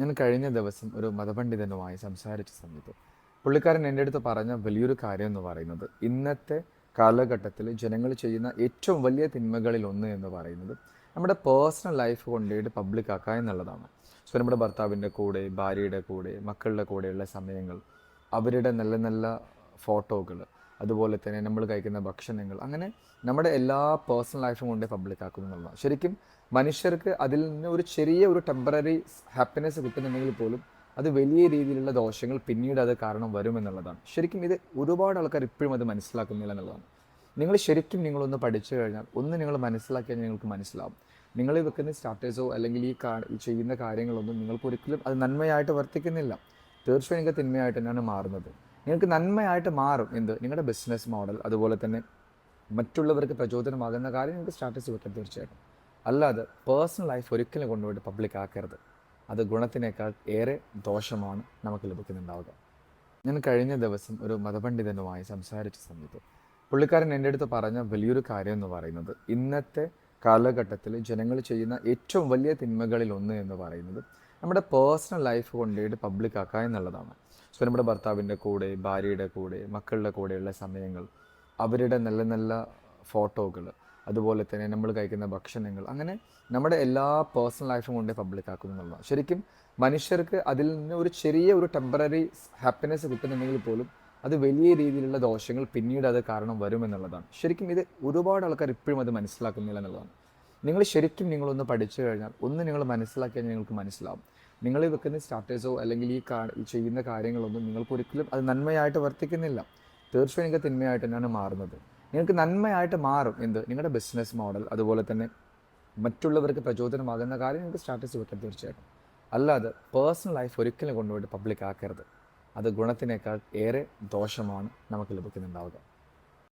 ഞാൻ കഴിഞ്ഞ ദിവസം ഒരു മതപണ്ഡിതനുമായി സംസാരിച്ച സമയത്ത് പുള്ളിക്കാരൻ എൻ്റെ അടുത്ത് പറഞ്ഞ വലിയൊരു കാര്യം എന്ന് പറയുന്നത് ഇന്നത്തെ കാലഘട്ടത്തിൽ ജനങ്ങൾ ചെയ്യുന്ന ഏറ്റവും വലിയ തിന്മകളിൽ ഒന്ന് എന്ന് പറയുന്നത് നമ്മുടെ പേഴ്സണൽ ലൈഫ് കൊണ്ടുപോയിട്ട് പബ്ലിക് ആക്കുക എന്നുള്ളതാണ്. സോ നമ്മുടെ ഭർത്താവിൻ്റെ കൂടെ, ഭാര്യയുടെ കൂടെ, മക്കളുടെ കൂടെയുള്ള സമയങ്ങൾ, അവരുടെ നല്ല നല്ല ഫോട്ടോകൾ, അതുപോലെ തന്നെ നമ്മൾ കഴിക്കുന്ന ഭക്ഷണങ്ങൾ, അങ്ങനെ നമ്മുടെ എല്ലാ പേഴ്സണൽ ലൈഫും കൊണ്ട് പബ്ലിക് ആക്കുന്നു എന്നുള്ളതാണ്. ശരിക്കും മനുഷ്യർക്ക് അതിൽ നിന്ന് ഒരു ചെറിയ ഒരു ടെമ്പററി ഹാപ്പിനെസ് കിട്ടുന്നുണ്ടെങ്കിൽ പോലും അത് വലിയ രീതിയിലുള്ള ദോഷങ്ങൾ പിന്നീട് അത് കാരണം വരുമെന്നുള്ളതാണ്. ശരിക്കും ഇത് ഒരുപാട് ആൾക്കാർ ഇപ്പോഴും അത് മനസ്സിലാക്കുന്നില്ല എന്നുള്ളതാണ്. ശരിക്കും നിങ്ങളൊന്ന് പഠിച്ചു കഴിഞ്ഞാൽ ഒന്ന് നിങ്ങൾ മനസ്സിലാക്കിയാൽ നിങ്ങൾക്ക് മനസ്സിലാവും. നിങ്ങൾ വെക്കുന്ന സ്റ്റാറ്റസോ അല്ലെങ്കിൽ ഈ ചെയ്യുന്ന കാര്യങ്ങളൊന്നും നിങ്ങൾക്ക് ഒരിക്കലും അത് നന്മയായിട്ട് വർത്തിക്കുന്നില്ല. തീർച്ചയായും നിങ്ങൾക്ക് തിന്മയായിട്ട് തന്നെയാണ് മാറുന്നത്. നിങ്ങൾക്ക് നന്മയായിട്ട് മാറും നിങ്ങളുടെ ബിസിനസ് മോഡൽ, അതുപോലെ തന്നെ മറ്റുള്ളവർക്ക് പ്രചോദനമാകുന്ന കാര്യം നിങ്ങൾക്ക് സ്റ്റാറ്റസ് വെക്കാം തീർച്ചയായിട്ടും. അല്ലാതെ പേഴ്സണൽ ലൈഫ് ഒരിക്കലും കൊണ്ടുപോയിട്ട് പബ്ലിക് ആക്കരുത്. അത് ഗുണത്തിനേക്കാൾ ഏറെ ദോഷമാണ് നമുക്ക് ലഭിക്കുന്നുണ്ടാവുക. ഞാൻ കഴിഞ്ഞ ദിവസം ഒരു മതപണ്ഡിതനുമായി സംസാരിച്ച സമയത്ത് പുള്ളിക്കാരൻ എൻ്റെ അടുത്ത് പറഞ്ഞ വലിയൊരു കാര്യം എന്ന് പറയുന്നത് ഇന്നത്തെ കാലഘട്ടത്തിൽ ജനങ്ങൾ ചെയ്യുന്ന ഏറ്റവും വലിയ തിന്മകളിൽ ഒന്ന് എന്ന് പറയുന്നത് നമ്മുടെ പേഴ്സണൽ ലൈഫ് കൊണ്ടുപോയിട്ട് പബ്ലിക് ആക്കുക എന്നുള്ളതാണ്. സോ നമ്മുടെ ഭർത്താവിൻ്റെ കൂടെ, ഭാര്യയുടെ കൂടെ, മക്കളുടെ കൂടെയുള്ള സമയങ്ങൾ, അവരുടെ നല്ല നല്ല ഫോട്ടോകൾ, അതുപോലെ തന്നെ നമ്മൾ കഴിക്കുന്ന ഭക്ഷണങ്ങൾ, അങ്ങനെ നമ്മുടെ എല്ലാ പേഴ്സണൽ ലൈഫും കൊണ്ട് പബ്ലിക് ആക്കുന്നു എന്നുള്ളതാണ്. ശരിക്കും മനുഷ്യർക്ക് അതിൽ നിന്ന് ഒരു ചെറിയ ഒരു ടെമ്പററി ഹാപ്പിനെസ് കിട്ടുന്നുണ്ടെങ്കിൽ പോലും അത് വലിയ രീതിയിലുള്ള ദോഷങ്ങൾ പിന്നീട് അത് കാരണം വരുമെന്നുള്ളതാണ്. ശരിക്കും ഇത് ഒരുപാട് ആൾക്കാർ ഇപ്പോഴും അത് മനസ്സിലാക്കുന്നില്ല എന്നുള്ളതാണ്. ശരിക്കും നിങ്ങളൊന്ന് പഠിച്ചു കഴിഞ്ഞാൽ ഒന്ന് നിങ്ങൾ മനസ്സിലാക്കിയാൽ നിങ്ങൾക്ക് മനസ്സിലാവും. നിങ്ങൾ വെക്കുന്ന സ്റ്റാറ്റസോ അല്ലെങ്കിൽ ഈ ചെയ്യുന്ന കാര്യങ്ങളൊന്നും നിങ്ങൾക്ക് ഒരിക്കലും അത് നന്മയായിട്ട് വർത്തിക്കുന്നില്ല. തീർച്ചയായും നിങ്ങൾക്ക് തിന്മയായിട്ട് തന്നെയാണ് മാറുന്നത്. നിങ്ങൾക്ക് നന്മയായിട്ട് മാറും നിങ്ങളുടെ ബിസിനസ് മോഡൽ, അതുപോലെ തന്നെ മറ്റുള്ളവർക്ക് പ്രചോദനമാകുന്ന കാര്യം നിങ്ങൾക്ക് സ്റ്റാറ്റസ് വെക്കാം തീർച്ചയായിട്ടും. അല്ലാതെ പേഴ്സണൽ ലൈഫ് ഒരിക്കലും കൊണ്ടുപോയിട്ട് പബ്ലിക് ആക്കരുത്. അത് ഗുണത്തിനേക്കാൾ ഏറെ ദോഷമാണ് നമുക്ക് ലഭിക്കുന്നുണ്ടാവുക.